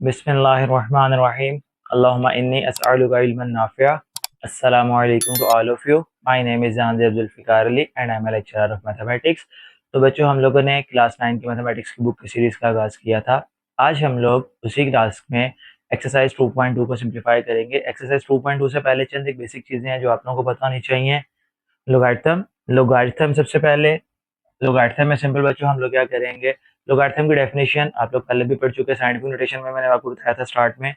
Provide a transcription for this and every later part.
Bismillahirrahmanirrahim. Allahumma inni as'aluka ilman nafi'a. Assalamu alaikum to all of you. My name is Jandeep Zulfikar Ali and I am a lecturer of mathematics. तो बच्चों हम लोगों ने class 9 की mathematics की book की series का आगाज़ किया था। आज हम लोग उसी क्लास में एक्सरसाइज 2.2 को सिंप्लीफाई करेंगे। एक्सरसाइज 2.2 से पहले चंद एक बेसिक चीज़ें हैं जो आप लोगों को पता होनी चाहिए। लोगारिथम लोगारिथम सबसे पहले लोगारिथम में सिंपल बच्चों हम लोग क्या करेंगे, लोगारिथम की डेफिनेशन आप लोग पहले भी पढ़ चुके हैं, साइंटिफिक नोटेशन में मैंने आपको बताया था स्टार्ट में।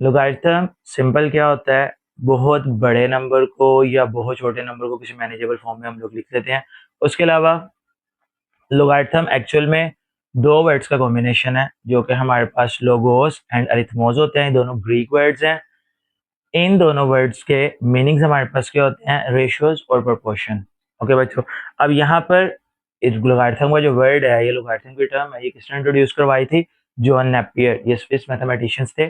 लोगारिथम सिंपल क्या होता है, बहुत बड़े नंबर को या बहुत छोटे नंबर को किसी मैनेजेबल फॉर्म में हम लोग लिख देते हैं। उसके अलावा लोगारिथम एक्चुअल में दो वर्ड्स का कॉम्बिनेशन है जो कि हमारे पास लोगोस एंड अरिथमोस होते हैं, दोनों ग्रीक वर्ड्स हैं। इन दोनों वर्ड्स के मीनिंग्स हमारे पास क्या होते हैं, रेशियोज और प्रोपोर्शन। ओके बच्चों, अब यहाँ पर इस लोगारिथम का जो वर्ड है, ये लोगारिथम की टर्म है, ये किसने इंट्रोड्यूस करवाई थी, जॉन नेपियर, ये स्विस मैथमेटिशियंस थे।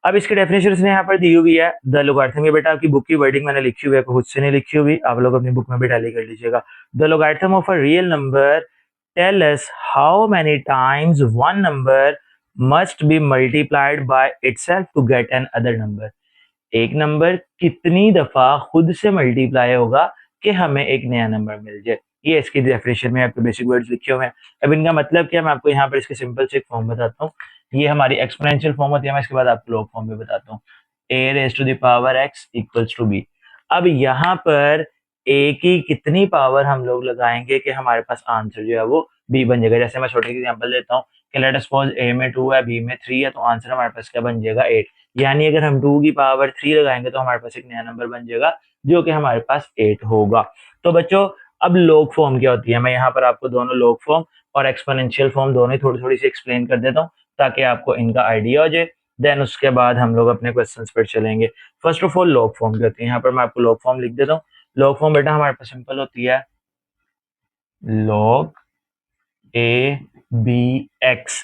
अब इसकी डेफिनेशन इसने यहाँ पर दी हुई है द लोगारिथम। ये बेटा आपकी बुक की वर्डिंग मैंने लिखी हुई है, खुद से नहीं लिखी हुई, आप लोग अपनी बुक में भी टैली कर लीजिएगा। The logarithm of a real number tell us how many times one number must be multiplied by itself to get another number. एक नंबर कितनी दफा खुद से मल्टीप्लाई होगा कि हमें एक नया नंबर मिल जाए। ये इसकी डेफिनेशन में आपके बेसिक वर्ड्स लिखे हुए हैं। अब इनका मतलब क्या, मैं आपको यहाँ पर इसके सिंपल से एक फॉर्म बताता हूँ। ये हमारी एक्सपोनेंशियल फॉर्म होती है, मैं इसके बाद आपको लॉग फॉर्म में बताता हूँ। a raise to the power x equals to b। अब यहाँ पर a की कितनी पावर हम लोग लगाएंगे कि हमारे पास आंसर जो है वो b बन जाएगा। जैसे मैं छोटे एग्जांपल देता हूँ कि लेट अस सपोज a में 2 है, b में 3 है, तो आंसर हमारे पास क्या बन जाएगा, 8। यानी अगर हम 2 की पावर 3 लगाएंगे तो हमारे पास एक नया नंबर बन जाएगा जो कि हमारे पास 8 होगा। तो बच्चों अब लॉग फॉर्म क्या होती है, मैं यहाँ पर आपको दोनों लॉग फॉर्म और एक्सपोनेंशियल फॉर्म दोनों ही थोड़ी थोड़ी सी एक्सप्लेन कर देता हूँ ताकि आपको इनका आइडिया हो जाए। देन उसके बाद हम लोग अपने क्वेश्चंस पर चलेंगे। First of all log form क्या होती है, यहाँ पर मैं आपको लॉग फॉर्म लिख देता हूँ। लॉग फॉर्म बेटा हमारे पास सिंपल होती है log a b x।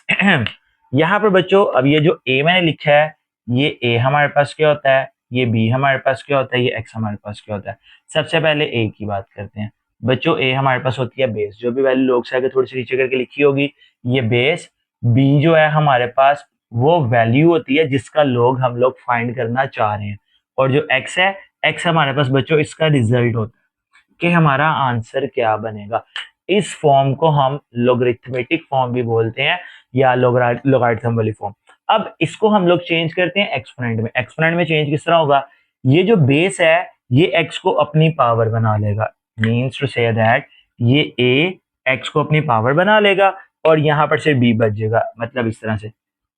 यहाँ पर बच्चों अब ये जो a मैंने लिखा है, ये a हमारे पास क्या होता है, ये b हमारे पास क्या होता है, ये x हमारे पास क्या होता है। सबसे पहले a की बात करते हैं बच्चों। a हमारे पास होती है बेस, जो भी वैल्यू लोग से आगे थोड़ी सी नीचे करके लिखी होगी ये बेस। b जो है हमारे पास वो वैल्यू होती है जिसका log हम लोग फाइंड करना चाह रहे हैं, और जो x है, x हमारे पास बच्चों इसका रिजल्ट होता है कि हमारा आंसर क्या बनेगा। इस फॉर्म को हम लोगरिथमेटिक फॉर्म भी बोलते हैं या लोगारिथम वाली फॉर्म। अब इसको हम लोग चेंज करते हैं एक्सपोनेंट में। एक्सपोनेंट में चेंज किस तरह होगा, ये जो बेस है ये x को अपनी पावर बना लेगा, मीन्स टू से दैट ये a x को अपनी पावर बना लेगा और यहाँ पर सिर्फ b बच जाएगा। मतलब इस तरह से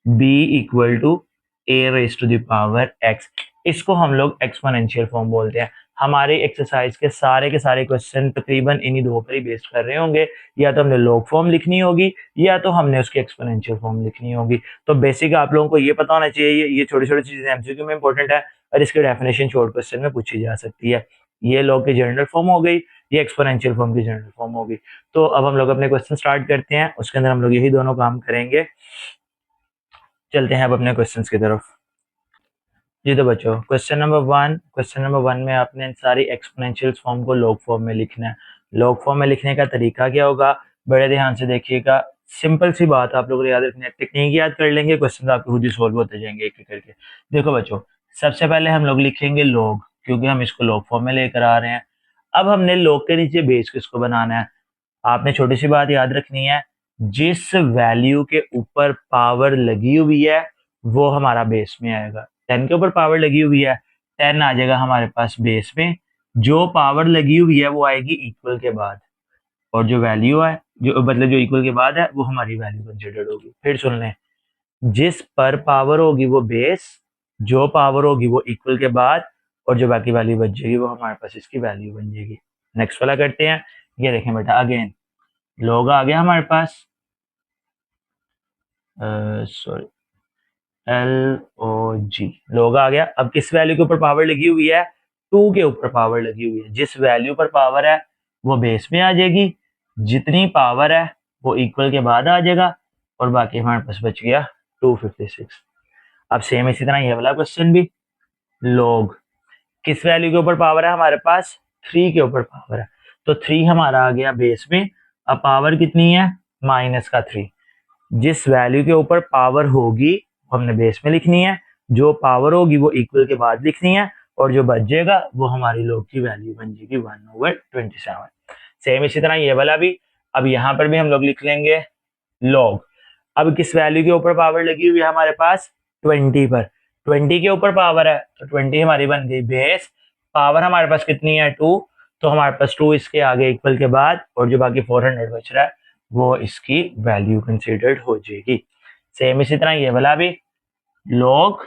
b equal to a raise to the power x। इसको हम लोग एक्सपोनेंशियल फॉर्म बोलते हैं। हमारे एक्सरसाइज के सारे क्वेश्चन तकरीबन इन्हीं दो पर ही बेस्ड कर रहे होंगे, या तो हमने लॉग फॉर्म लिखनी होगी या तो हमने उसकी एक्सपोनेंशियल फॉर्म लिखनी होगी। तो बेसिक आप लोगों को ये पता होना चाहिए, ये छोटी छोटी चीजें एमसीक्यू में इंपॉर्टेंट है और इसकी डेफिनेशन शॉर्ट क्वेश्चन में पूछी जा सकती है। ये लॉग की जनरल फॉर्म हो गई, ये एक्सपोनेंशियल फॉर्म की जनरल फॉर्म होगी। तो अब हम लोग अपने क्वेश्चन स्टार्ट करते हैं, उसके अंदर हम लोग यही दोनों काम करेंगे। चलते हैं अब अपने क्वेश्चन की तरफ। जी तो बच्चों क्वेश्चन नंबर वन में आपने इन सारी एक्सपोनेंशियल फॉर्म को लॉग फॉर्म में लिखना है। लॉग फॉर्म में लिखने का तरीका क्या होगा, बड़े ध्यान से देखिएगा। सिंपल सी बात आप लोग याद रखनी है, टेक्निक याद कर लेंगे, क्वेश्चन आपके खुद ही सोल्व होते जाएंगे एक एक करके। देखो बच्चों सबसे पहले हम लोग लिखेंगे लॉग, क्योंकि हम इसको लॉग फॉर्म में लेकर आ रहे हैं। अब हमने लॉग के नीचे बेस किसको बनाना है, आपने छोटी सी बात याद रखनी है, जिस वैल्यू के ऊपर पावर लगी हुई है वो हमारा बेस में आएगा। 10 के ऊपर पावर लगी हुई है, 10 आ जाएगा हमारे पास बेस में। जो पावर लगी हुई है वो आएगी इक्वल के बाद, और जो वैल्यू है जो मतलब जो इक्वल के बाद है वो हमारी वैल्यू कंसिडर्ड होगी। फिर सुन लें, जिस पर पावर होगी वो बेस, जो पावर होगी वो इक्वल के बाद, और जो बाकी वैल्यू बच जाएगी वो हमारे पास इसकी वैल्यू बन जाएगी। नेक्स्ट वाला करते हैं। ये देखें बेटा, अगेन लॉग आ गया हमारे पास, सॉरी एल ओ जी, लॉग आ गया। अब किस वैल्यू के ऊपर पावर लगी हुई है, 2 के ऊपर पावर लगी हुई है। जिस वैल्यू पर पावर है वो बेस में आ जाएगी, जितनी पावर है वो इक्वल के बाद आ जाएगा, और बाकी हमारे पास बच गया 256। अब सेम इसी तरह ये वाला क्वेश्चन भी, लॉग किस वैल्यू के ऊपर पावर है हमारे पास, 3 के ऊपर पावर है, तो 3 हमारा आ गया बेस में। अब पावर कितनी है, -3। जिस वैल्यू के ऊपर पावर होगी वो हमने बेस में लिखनी है, जो पावर होगी वो इक्वल के बाद लिखनी है, और जो बच जाएगा वो हमारी लॉग की वैल्यू बन जाएगी 1/27। सेम इसी तरह ये वाला भी, अब यहाँ पर भी हम लोग लिख लेंगे लॉग। अब किस वैल्यू के ऊपर पावर लगी हुई है हमारे पास, 20 पर, 20 के ऊपर पावर है तो 20 हमारी बन गई बेस, पावर हमारे पास कितनी है 2, तो हमारे पास 2 इसके आगे इक्वल के बाद, और जो बाकी 400 बच रहा है वो इसकी वैल्यू कंसिडर्ड हो जाएगी। सेम इसी तरह ये वाला भी लॉग,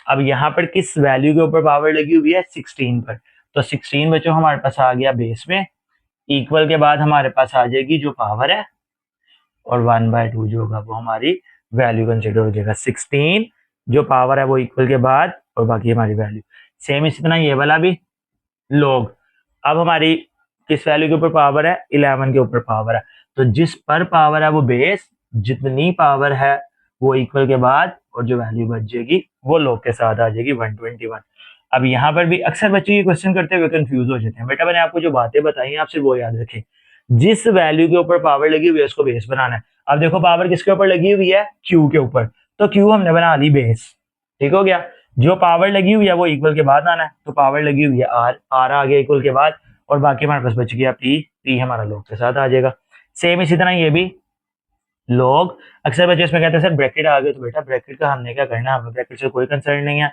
अब यहाँ पर किस वैल्यू के ऊपर पावर लगी हुई है 16 पर, तो 16 बच्चों हमारे पास आ गया बेस में, इक्वल के बाद हमारे पास आ जाएगी जो पावर है, और 1/2 जो होगा वो हमारी वैल्यू कंसिडर हो जाएगा। 16 जो पावर है वो इक्वल के बाद, और बाकी हमारी वैल्यू। सेम इसी तरह ये वाला भी लॉग, अब हमारी किस वैल्यू के ऊपर पावर है 11 के ऊपर पावर है, तो जिस पर पावर है वो बेस, जितनी पावर है वो इक्वल के बाद, और जो वैल्यू बच जाएगी वो लॉग के साथ आ जाएगी 121। अब यहाँ पर भी अक्सर बच्चे ये क्वेश्चन करते हुए कंफ्यूज हो जाते हैं। बेटा मैंने आपको जो बातें बताई हैं आप सिर्फ वो याद रखें, जिस वैल्यू के ऊपर पावर लगी हुई है उसको बेस बनाना है। अब देखो पावर किसके ऊपर लगी हुई है, क्यू के ऊपर, तो क्यू हमने बना ली बेस, ठीक हो गया। जो पावर लगी हुई है वो इक्वल के बाद आना है, तो पावर लगी हुई है आर, आर आ गया इक्वल के बाद, और बाकी हमारे पास बच गया पी, पी हमारा लॉग के साथ आ जाएगा। सेम इसी तरह ये भी लॉग, अक्सर बच्चे इसमें कहते हैं सर ब्रैकेट आ गए, तो बेटा ब्रैकेट का हमने क्या करना है, हमें ब्रैकेट से कोई कंसर्न नहीं है।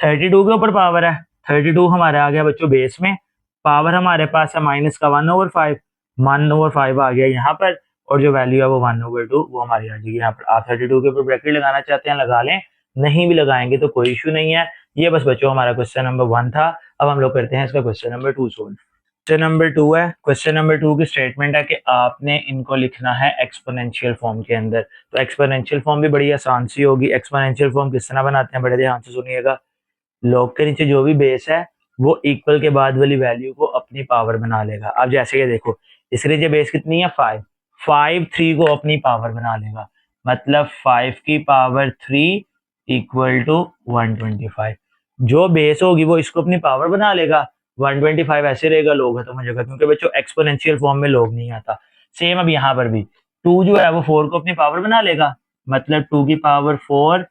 32 के ऊपर पावर है, 32 हमारे आ गया बच्चों बेस में, पावर हमारे पास है माइनस का 1/5, 1/5 आ गया यहाँ पर, और जो वैल्यू है वो 1/2 वो हमारी आ जाएगी यहाँ पर। आप 32 के ऊपर ब्रैकेट लगाना चाहते हैं लगा लें, नहीं भी लगाएंगे तो कोई इशू नहीं है। ये बस बच्चों हमारा क्वेश्चन नंबर 1 था। अब हम लोग करते हैं इसका question number 2 solve. Question number 2 है, क्वेश्चन नंबर 2 की स्टेटमेंट है कि आपने इनको लिखना है एक्सपोनेंशियल फॉर्म के अंदर। तो एक्सपोनेंशियल फॉर्म भी बड़ी आसान सी होगी। एक्सपोनेंशियल फॉर्म किस तरह बनाते हैं, बड़े ध्यान से सुनिएगा। लॉग के नीचे जो भी बेस है वो इक्वल के बाद वाली वैल्यू को अपनी पावर बना लेगा। अब जैसे कि देखो इसके नीचे बेस कितनी है 5, 5 3 को अपनी पावर बना लेगा, मतलब 5 की पावर 3 इक्वल टू 125। जो बेस होगी वो इसको अपनी पावर बना लेगा, 125 ऐसे रहेगा, लॉग खत्म हो जाएगा, क्योंकि बच्चों एक्सपोनेंशियल फॉर्म में लॉग नहीं आता। सेम अब यहाँ पर भी 2 जो है वो 4 को अपनी पावर बना लेगा, मतलब 2 की पावर 4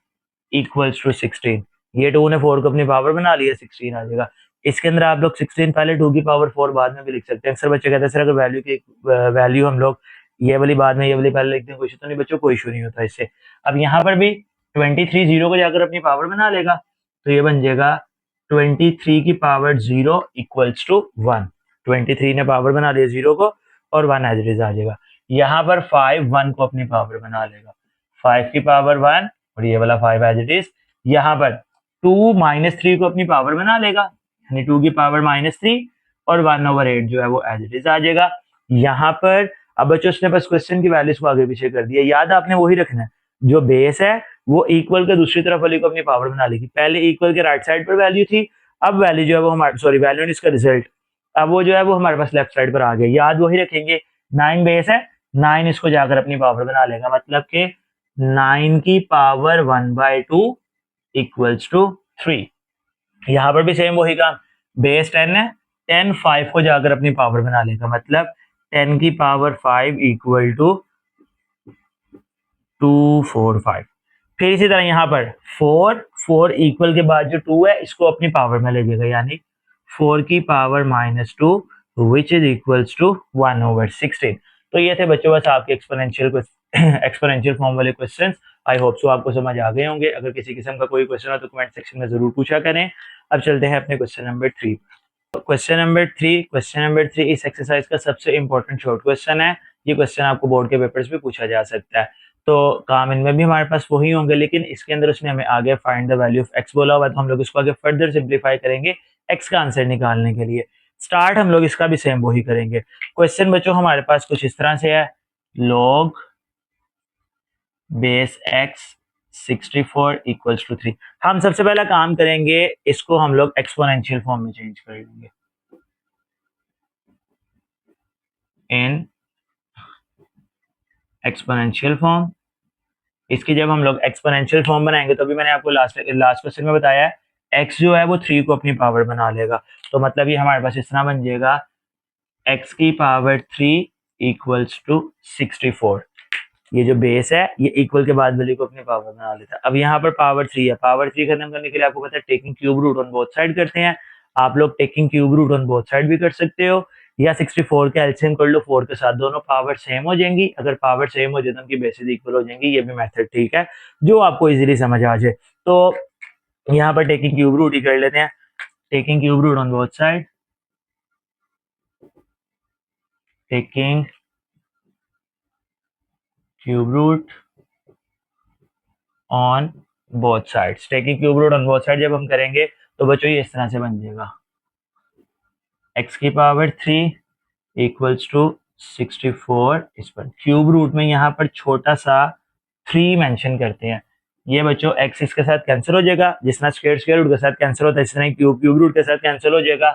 इक्वल्स टू 16। ये 2 ने 4 को अपनी पावर बना लिया, 16 आ जाएगा। इसके अंदर आप लोग 16 पहले 2 की पावर 4 बाद में भी लिख सकते हैं। अक्सर बच्चे कहते हैं सर अगर वैल्यू की वैल्यू हम लोग ये वाली बाद में ये वाली पहले लिखते हैं कोई तो नहीं बच्चों, कोई इशू नहीं होता इससे। अब यहाँ पर भी 23 0 को जाकर अपनी पावर बना लेगा, तो ये बन जाएगा 23 की पावर 0 इक्वल्स टू 1। 23 ने पावर बना लिया 0 को, और 1 एज इट इज आ जाएगा। यहाँ पर 5 1 को अपनी पावर बना लेगा, 5 की पावर 1, और ये वाला 5 एज इट इज। यहाँ पर 2 -3 को अपनी पावर बना लेगा, यानी 2 की पावर -3, और 1/8 जो है वो एज इट इज आ जाएगा। यहाँ पर अब बच्चों उसने बस क्वेश्चन की वैल्यूज को आगे पीछे कर दिया। याद आपने वही रखना है, जो बेस है वो इक्वल के दूसरी तरफ वाली को अपनी पावर बना लेगी। पहले इक्वल के राइट साइड पर वैल्यू थी, अब वैल्यू जो है वो हमारे सॉरी वैल्यू इसका रिजल्ट, अब वो जो है वो हमारे पास लेफ्ट साइड पर आ गया। याद वही रखेंगे, 9 बेस है, 9 इसको जाकर अपनी पावर बना लेगा, मतलब के 9 की पावर 1/2 इक्वल्स टू 3। यहाँ पर भी सेम वही काम, बेस 10 है, 10 5 को जाकर अपनी पावर बना लेगा, मतलब 10 की पावर 5 इक्वल टू 245। फिर इसी तरह यहाँ पर 4 इक्वल के बाद जो 2 है इसको अपनी पावर में ले जाएगा, यानी 4 की power -2 which is equals to 1/16। तो ये थे बच्चों बस आपके एक्सपोनेंशियल फॉर्म वाले क्वेश्चंस। आई होप सो आपको समझ आ गए होंगे। अगर किसी किस्म का कोई क्वेश्चन हो तो कमेंट सेक्शन में जरूर पूछा करें। अब चलते हैं अपने क्वेश्चन नंबर 3। क्वेश्चन नंबर 3 इस एक्सरसाइज का सबसे इंपॉर्टेंट शॉर्ट क्वेश्चन है। ये क्वेश्चन आपको बोर्ड के पेपर्स में पूछा जा सकता है, तो काम इनमें भी हमारे पास वही होंगे, लेकिन इसके अंदर उसने हमें आगे find the value of x बोला हुआ है, तो हम लोग इसको आगे फर्दर सिंप्लीफाई करेंगे एक्स का आंसर निकालने के लिए। स्टार्ट हम लोग इसका भी सेम वही करेंगे। क्वेश्चन बच्चों हमारे पास कुछ इस तरह से है, log base x 64 equals to 3। हम सबसे पहला काम करेंगे, इसको हम लोग एक्सपोनेंशियल फॉर्म में चेंज कर लेंगे। इन एक्सपोनेंशियल फॉर्म, इसकी जब हम लोग एक्सपोनेंशियल फॉर्म बनाएंगे तो भी मैंने आपको लास्ट क्वेश्चन में बताया है, x जो है वो 3 को अपनी पावर बना लेगा, तो मतलब ये हमारे पास इस तरह बन जाएगा x की पावर 3 इक्वल्स टू 64। ये जो बेस है ये इक्वल के बाद वैल्यू को अपनी पावर बना लेता है। अब यहाँ पर पावर 3 है, पावर 3 खत्म करने के लिए आपको पता है taking cube root on both side करते हैं। आप लोग taking cube root on both side भी कर सकते हो, या 64 का एलसीएम कर लो 4 के साथ, दोनों पावर सेम हो जाएंगी। अगर पावर सेम हो जाए तो उनकी बेसिस इक्वल हो जाएंगी। ये भी मेथड ठीक है, जो आपको इजीली समझ आ जाए। तो यहाँ पर टेकिंग क्यूब रूट ही कर लेते हैं, taking cube root on both side, taking cube root on both sides. Taking cube root on both side जब हम करेंगे तो बच्चों ये इस तरह से बन जाएगा, x की पावर 3 इक्वल्स टू 64। इस पर क्यूब रूट में यहाँ पर छोटा सा 3 मेंशन करते हैं। ये बच्चों x इसके साथ कैंसिल हो जाएगा, जिस तरह स्क्वायर रूट के साथ कैंसिल होता है इस तरह क्यूब रूट के साथ कैंसिल हो जाएगा।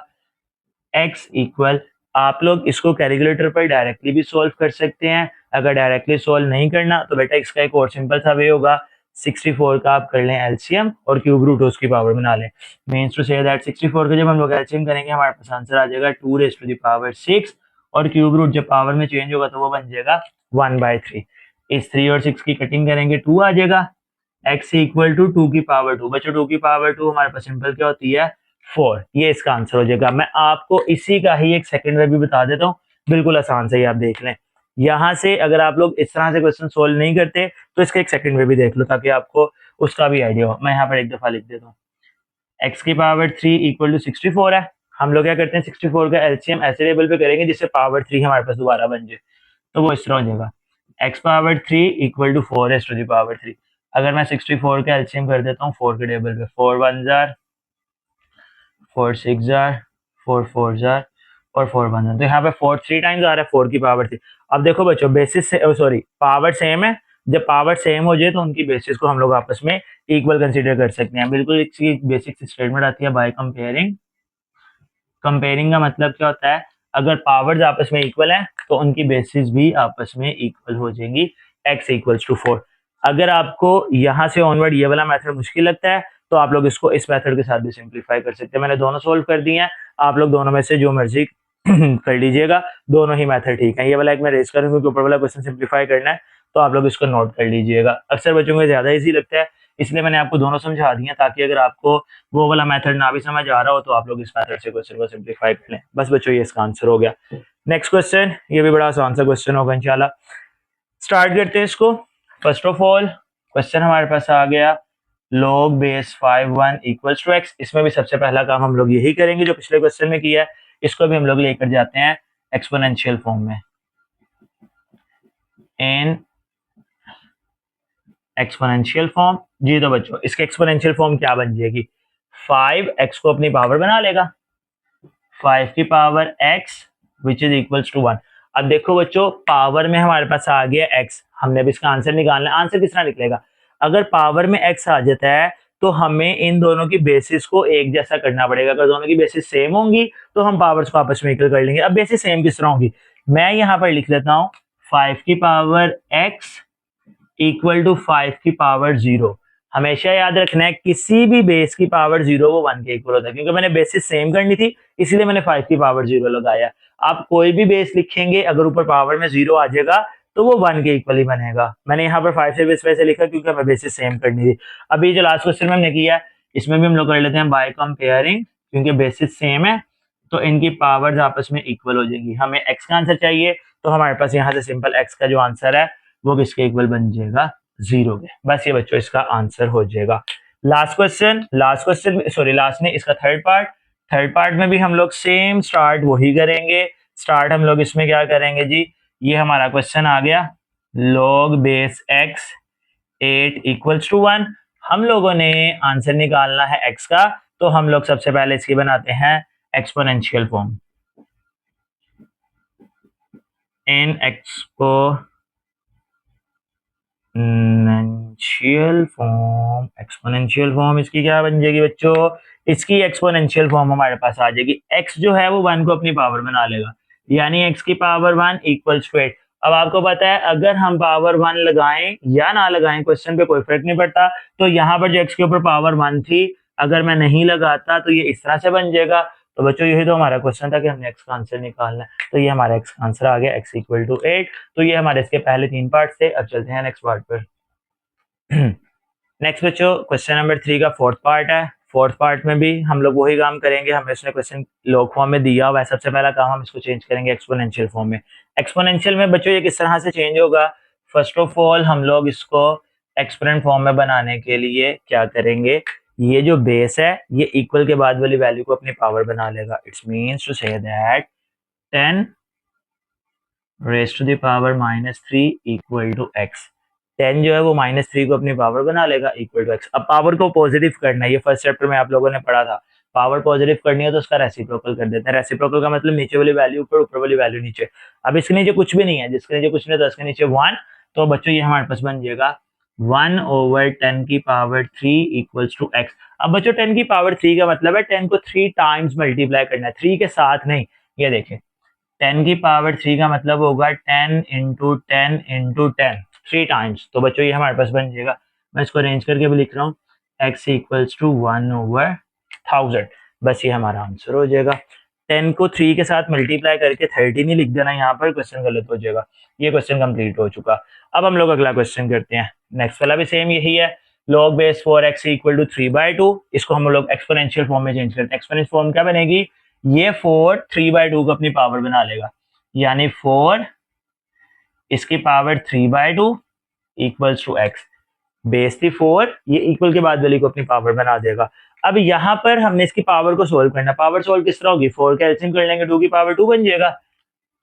x इक्वल, आप लोग इसको कैलकुलेटर पर डायरेक्टली भी सोल्व कर सकते हैं। अगर डायरेक्टली सोल्व नहीं करना तो बेटा इसका एक और सिंपल सा वे होगा, 64 का आप कर लें एलसीएम और क्यूब रूट उसकी पावर बना लें। मीन्स टू से दैट 64 का जब हम लोग एलसीएम करेंगे हमारे पास आंसर आ जाएगा 2 रेज़ टू द पावर 6, और क्यूब रूट जब पावर में चेंज होगा तो वो बन जाएगा 1/3। इस 3 और 6 की कटिंग करेंगे 2 आ जाएगा, x इक्वल टू 2 की पावर 2। बच्चों 2 की पावर 2 हमारे पास सिंपल क्या होती है 4। ये इसका आंसर हो जाएगा। मैं आपको इसी का ही एक सेकंड वे भी बता देता हूँ, बिल्कुल आसान से ही आप देख लें। यहाँ से अगर आप लोग इस तरह से क्वेश्चन सोल्व नहीं करते तो इसका एक सेकंड वे भी देख लो ताकि आपको उसका भी आइडिया हो। मैं यहाँ पर एक दफा लिख देता हूँ, x की पावर 3 इक्वल टू 64 है। हम लोग क्या करते हैं 64 का एलसीएम ऐसे टेबल पे करेंगे जिससे पावर 3 हमारे पास दोबारा बन जाए, तो वो इस तरह हो जाएगा x power 3 equal to 4 as to the power 3। अगर मैं 64 का एलसीएम कर देता हूँ 4 के टेबल पे, 4 1 जार, 4 6 जार, 4 4 जार और 4 1 जार, तो यहाँ पे 4 3 टाइम्स आ रहा है 4 की पावर 3। अब देखो बच्चों बेसिस से सॉरी पावर सेम है, जब पावर सेम हो जाए तो उनकी बेसिस को हम लोग आपस में इक्वल कंसीडर कर सकते हैं। बिल्कुल इसकी बेसिक स्टेटमेंट आती है बाय कंपेयरिंग। कंपेयरिंग का मतलब क्या होता है, अगर पावर्स आपस में इक्वल है तो उनकी बेसिस भी आपस में इक्वल हो जाएंगी, x इक्वल्स टू 4। अगर आपको यहाँ से ऑनवर्ड ये वाला मेथड मुश्किल लगता है तो आप लोग इसको इस मेथड के साथ भी सिंप्लीफाई कर सकते हैं। मैंने दोनों सोल्व कर दिए हैं, आप लोग दोनों में से जो मर्जी कर लीजिएगा, दोनों ही मेथड ठीक है। ये वाला एक मैं रेस करूँ क्योंकि ऊपर वाला क्वेश्चन सिंप्लीफाई करना है, तो आप लोग इसको नोट कर लीजिएगा। अक्सर बच्चों को ज्यादा ईजी लगता है इसलिए मैंने आपको दोनों समझा दिए ताकि अगर आपको वो वाला मेथड ना भी समझ आ रहा हो तो आप लोग इस मेथड से क्वेश्चन को सिंप्लीफाई कर लें। बस बच्चों ये इसका आंसर हो गया। नेक्स्ट क्वेश्चन, ये भी बड़ा आसान सा क्वेश्चन होगा इंशाल्लाह। स्टार्ट करते हैं इसको। फर्स्ट ऑफ ऑल क्वेश्चन हमारे पास आ गया log base 5 1 equals to x। इसमें भी सबसे पहला काम हम लोग यही करेंगे जो पिछले क्वेश्चन में किया है, इसको भी हम लोग लेकर जाते हैं एक्सपोनेंशियल फॉर्म में। इन एक्सपोनेंशियल फॉर्म जी, तो बच्चों इसके एक्सपोनेंशियल फॉर्म क्या बन जाएगी, 5x को अपनी पावर बना लेगा, 5 की power x which is equals to 1। अब देखो बच्चों पावर में हमारे पास आ गया x, हमने भी इसका आंसर निकालना है। आंसर किस तरह निकलेगा, अगर पावर में x आ जाता है तो हमें इन दोनों की बेसिस को एक जैसा करना पड़ेगा। अगर दोनों की बेसिस सेम होंगी तो हम पावर्स को आपस में इक्वल कर लेंगे। अब बेसिस सेम किस तरह होगी, मैं यहाँ पर लिख लेता हूँ 5 की पावर x इक्वल टू 5 की पावर 0। हमेशा याद रखना है किसी भी बेस की पावर 0 वो 1 के इक्वल होता है, क्योंकि मैंने बेसिस सेम करनी थी इसलिए मैंने 5 की पावर 0 लगाया। आप कोई भी बेस लिखेंगे अगर ऊपर पावर में 0 आ जाएगा तो वो 1 के इक्वल ही बनेगा। मैंने यहाँ पर 5 से बेस वैसे लिखा क्योंकि हमें बेसिस सेम करनी थी। अभी जो लास्ट क्वेश्चन में हमने किया है इसमें भी हम लोग कर लेते हैं बाय कंपेयरिंग, क्योंकि बेसिस सेम है तो इनकी पावर्स आपस में इक्वल हो जाएगी। हमें एक्स का आंसर चाहिए तो हमारे पास यहाँ से सिंपल एक्स का जो आंसर है वो किसके इक्वल बन जाएगा, 0 के। बस ये बच्चों इसका आंसर हो जाएगा। लास्ट क्वेश्चन सॉरी लास्ट नहीं, इसका थर्ड पार्ट में भी हम लोग सेम स्टार्ट वही करेंगे। स्टार्ट हम लोग इसमें क्या करेंगे जी, ये हमारा क्वेश्चन आ गया log base x 8 equals to 1। हम लोगों ने आंसर निकालना है x का, तो हम लोग सबसे पहले इसकी बनाते हैं exponential form. In exponential form इसकी क्या बन जाएगी बच्चों, इसकी एक्सपोनेंशियल फॉर्म हमारे पास आ जाएगी। x जो है वो 1 को अपनी पावर बना लेगा, यानी x की पावर 1 इक्वल्स टू 8। अब आपको पता है अगर हम पावर 1 लगाएं या ना लगाएं क्वेश्चन पे कोई फर्क नहीं पड़ता। तो यहाँ पर जो x के ऊपर पावर 1 थी अगर मैं नहीं लगाता तो ये इस तरह से बन जाएगा, तो बच्चों यही तो हमारा क्वेश्चन था कि हमने एक्स का आंसर निकालना है, तो ये हमारा एक्स का आंसर आ गया x इक्वल टू 8। तो ये हमारे इसके पहले 3 पार्ट थे। अब चलते हैं नेक्स्ट पार्ट पर। नेक्स्ट बच्चों क्वेश्चन नंबर 3 का फोर्थ पार्ट है। फोर्थ पार्ट में भी हम लोग वही काम करेंगे, हमें उसने क्वेश्चन लॉग फॉर्म में दिया हुआ है। सबसे पहला काम हम इसको चेंज करेंगे एक्सपोनेंशियल फॉर्म में। एक्सपोनेंशियल में बच्चों ये किस तरह से चेंज होगा, फर्स्ट ऑफ ऑल हम लोग इसको एक्सपोनेंट फॉर्म में बनाने के लिए क्या करेंगे, ये जो बेस है ये इक्वल के बाद वाली वैल्यू को अपनी पावर बना लेगा। It's means to say that 10 raise to the power -3 equal to x. 10 जो है वो -3 को अपनी पावर बना लेगा इक्वल टू एक्स। अब पावर को पॉजिटिव करना है, ये फर्स्ट चैप्टर में आप लोगों ने पढ़ा था। पावर पॉजिटिव करनी है तो उसका रेसिप्रोकल कर देते हैं। रेसिप्रोकल का मतलब नीचे वाली वैल्यू ऊपर, ऊपर वाली वैल्यू नीचे। अब इसके नीचे कुछ भी नहीं है, जिसके नीचे कुछ नहीं है तो इसके नीचे 1। तो बच्चों ये हमारे पास बन जाएगा 1/10 की पावर 3 इक्वल्स टू एक्स। अब बच्चों 10 की पावर 3 का मतलब है 10 को 3 टाइम्स मल्टीप्लाई करना है, 3 के साथ नहीं। ये देखें 10 की पावर 3 का मतलब होगा 10 इंटू 10 इंटू 10, 3 टाइम्स। तो बच्चों ये हमारे पास बन जाएगा, मैं इसको अरेंज करके भी लिख रहा हूँ, x इक्वल्स टू 1/1000। बस ये हमारा आंसर हो जाएगा। 10 को 3 के साथ मल्टीप्लाई करके 30 नहीं लिख देना, यहाँ पर क्वेश्चन गलत हो जाएगा। ये क्वेश्चन कंप्लीट हो चुका। अब हम लोग अगला क्वेश्चन करते हैं। नेक्स्ट वाला भी सेम यही है, log base 4x equal to 3/2। इसको हम लोग एक्सपोनेंशियल फॉर्म में चेंज करते हैं। एक्सपोनेंशियल फॉर्म क्या बनेगी, ये 4 3/2 को अपनी पावर बना लेगा, यानी 4 इसकी power 3/2 equals to x. Base थी 4, ये इक्वल के बाद वाली को अपनी पावर बना देगा। अब यहाँ पर हमने इसकी पावर को सोल्व करना। पावर सोल्व किस तरह होगी, 4 का एलसीएम कर लेंगे, 2 की पावर 2 बन जाएगा।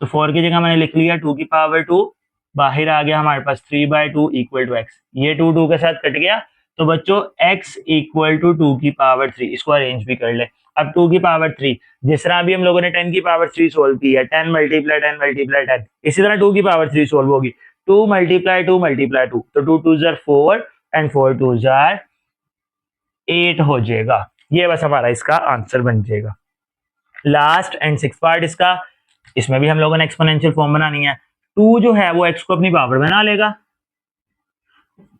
तो 4 की जगह मैंने लिख लिया 2 की पावर 2, बाहर आ गया हमारे पास 3/2 इक्वल टू एक्स। ये 2 2 के साथ कट गया, तो बच्चों x इक्वल टू 2 की पावर 3, इसको अरेंज भी कर ले। अब 2 की पावर 3, जिस तरह अभी हम लोगों ने 10 की पावर 3 सोल्व की है, 10 मल्टीप्लाई 10 मल्टीप्लाई 10, इसी तरह 2 की पावर 3 सोल्व होगी, 2 मल्टीप्लाई 2 मल्टीप्लाई 2, तो 2 2 जार 4 एंड 4 2 जार 8 हो जाएगा। ये बस हमारा इसका आंसर बन जाएगा। लास्ट एंड सिक्स पार्ट इसका, इसमें भी हम लोगों ने एक्सपोनेंशियल फॉर्म बनानी है। 2 जो है वो x को अपनी पावर बना लेगा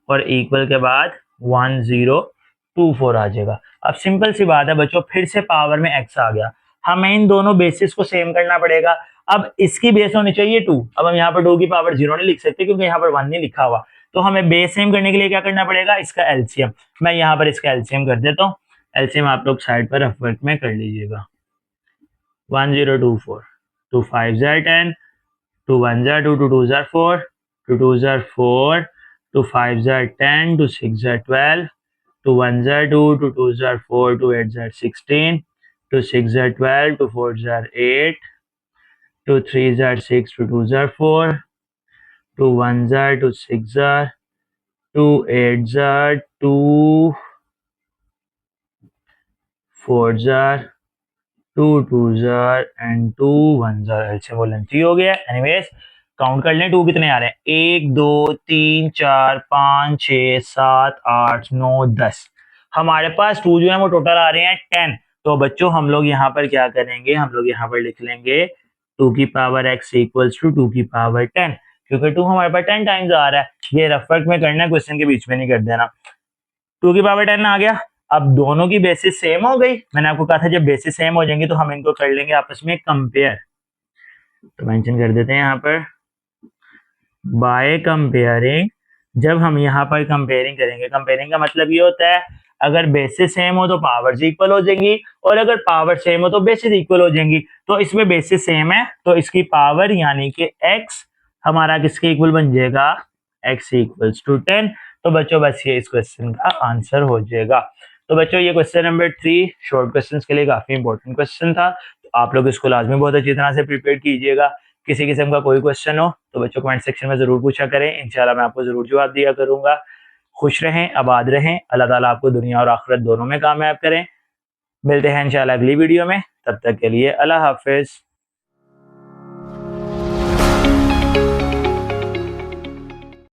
और इक्वल के बाद 1024 आ जाएगा। अब सिंपल सी बात है बच्चों, फिर से पावर में x आ गया, हमें इन दोनों बेसिस को सेम करना पड़ेगा। अब इसकी बेस होनी चाहिए 2। अब हम यहाँ पर 2 की पावर 0 नहीं लिख सकते क्योंकि यहाँ पर 1 नहीं लिखा हुआ। तो हमें बेस सेम करने के लिए क्या करना पड़ेगा, इसका एलसीएम। मैं यहाँ पर इसका एलसीएम कर देता हूँ। एलसीएम आप लोग साइड पर रफ वर्क में कर लीजिएगा। 1024, 2 5 jar 10, 2 1 jar 2, 2 2 jar 4, 2 2 jar 4, 2 5 jar 10, 2 6 jar 12, 2 1 jar 2, 2 2 jar 4, 2 8 jar 16, 2 6 jar 12, 2 4 jar 8, 2 3 jar 6, 2 2 jar 4, 2 1 jar 2 6 jar, 2 8 jar 2 4 jar, 2 2 jar and 2 1 jar. ऐसे वो लेंथी हो गया। एनीवेज काउंट कर लें 2 कितने आ रहे हैं, 1 2 3 4 5 6 7 8 9 10। हमारे पास 2 जो है वो टोटल आ रहे हैं 10। तो बच्चों हम लोग यहाँ पर क्या करेंगे, हम लोग यहाँ पर लिख लेंगे 2 की पावर x इक्वल्स टू 2 की पावर 10, क्योंकि 2 हमारे पास 10 टाइम्स आ रहा है। ये रफ वर्क में करना है, क्वेश्चन के बीच में नहीं कर देना। 2 की पावर 10 आ गया। अब दोनों की बेसिस सेम हो गई। मैंने आपको कहा था जब बेसिस सेम हो जाएंगी तो हम इनको कर लेंगे आपस में कंपेयर। तो मेंशन कर देते हैं यहाँ पर बाय कंपेयरिंग। जब हम यहाँ पर कंपेयरिंग करेंगे, कंपेयरिंग का मतलब ये होता है अगर बेसिस सेम हो तो पावर्स इक्वल हो जाएंगी, और अगर पावर सेम हो तो बेसिस इक्वल हो जाएंगी। तो इसमें बेसिस सेम है तो इसकी पावर यानी कि x हमारा किसके इक्वल बन जाएगा, x इक्वल्स टू 10। तो बच्चों बस ये इस क्वेश्चन का आंसर हो जाएगा। तो बच्चों ये क्वेश्चन नंबर 3 शॉर्ट क्वेश्चंस के लिए काफी इंपॉर्टेंट क्वेश्चन था। तो आप लोग इसको लाजमी बहुत अच्छी तरह से प्रिपेयर कीजिएगा। किसी किस्म का कोई क्वेश्चन हो तो बच्चों कमेंट सेक्शन में जरूर पूछा करें, इंशाल्लाह मैं आपको जरूर जवाब दिया करूंगा। खुश रहें, आबाद रहें, अल्लाह ताला आपको दुनिया और आखिरत दोनों में कामयाब करें। मिलते हैं इंशाल्लाह अगली वीडियो में, तब तक के लिए अल्लाह हाफिज।